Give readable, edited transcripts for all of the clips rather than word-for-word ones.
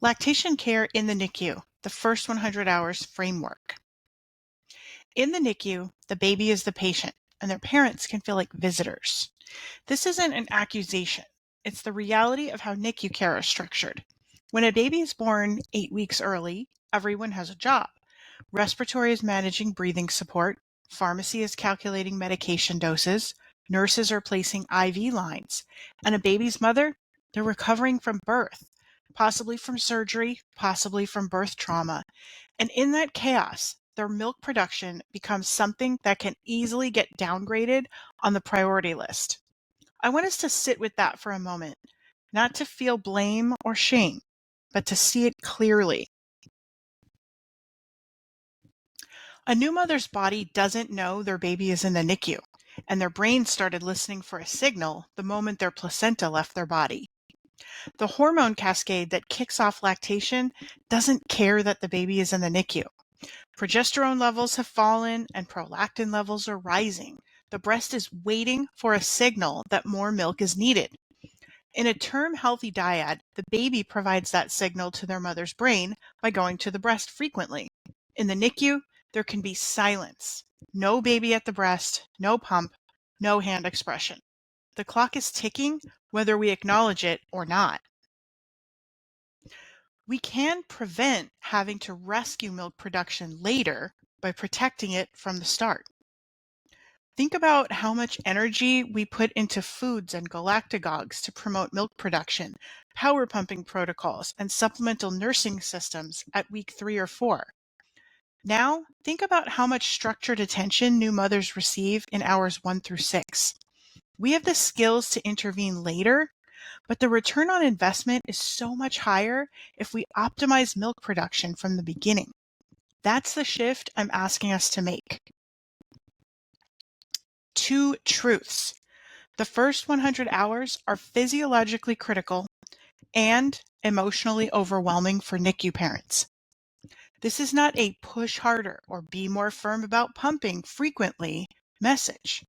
Lactation care in the NICU, the first 100 hours framework. In the NICU, the baby is the patient, and their parents can feel like visitors. This isn't an accusation. It's the reality of how NICU care is structured. When a baby is born 8 weeks early, everyone has a job. Respiratory is managing breathing support, pharmacy is calculating medication doses, nurses are placing IV lines, and a baby's mother, they're recovering from birth, possibly from surgery, possibly from birth trauma. And in that chaos, their milk production becomes something that can easily get downgraded on the priority list. I want us to sit with that for a moment, not to feel blame or shame, but to see it clearly. A new mother's body doesn't know their baby is in the NICU, and their brain started listening for a signal the moment their placenta left their body. The hormone cascade that kicks off lactation doesn't care that the baby is in the NICU. Progesterone levels have fallen and prolactin levels are rising. The breast is waiting for a signal that more milk is needed. In a term healthy dyad, the baby provides that signal to their mother's brain by going to the breast frequently. In the NICU, there can be silence. No baby at the breast, no pump, no hand expression. The clock is ticking whether we acknowledge it or not. We can prevent having to rescue milk production later by protecting it from the start. Think about how much energy we put into foods and galactagogues to promote milk production, power pumping protocols, and supplemental nursing systems at week 3 or 4. Now, think about how much structured attention new mothers receive in hours 1 through 6. We have the skills to intervene later, but the return on investment is so much higher if we optimize milk production from the beginning. That's the shift I'm asking us to make. 2 truths. The first 100 hours are physiologically critical and emotionally overwhelming for NICU parents. This is not a push harder or be more firm about pumping frequently message.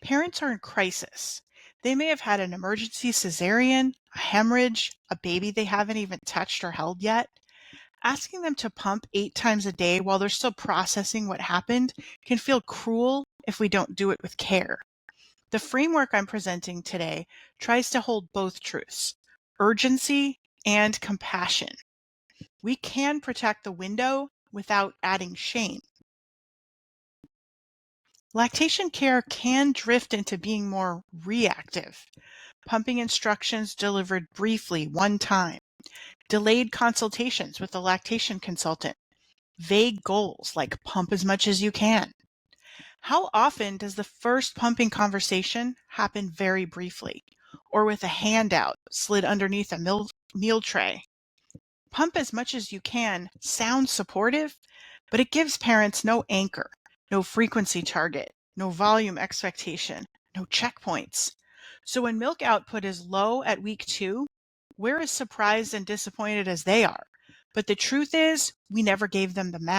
Parents are in crisis. They may have had an emergency cesarean, a hemorrhage, a baby they haven't even touched or held yet. Asking them to pump 8 times a day while they're still processing what happened can feel cruel if we don't do it with care. The framework I'm presenting today tries to hold both truths, urgency and compassion. We can protect the window without adding shame. Lactation care can drift into being more reactive. Pumping instructions delivered briefly one time. Delayed consultations with the lactation consultant. Vague goals like pump as much as you can. How often does the first pumping conversation happen very briefly, or with a handout slid underneath a meal tray? Pump as much as you can sounds supportive, but it gives parents no anchor, no frequency target, no volume expectation, no checkpoints. So when milk output is low at week 2, we're as surprised and disappointed as they are. But the truth is, we never gave them the map.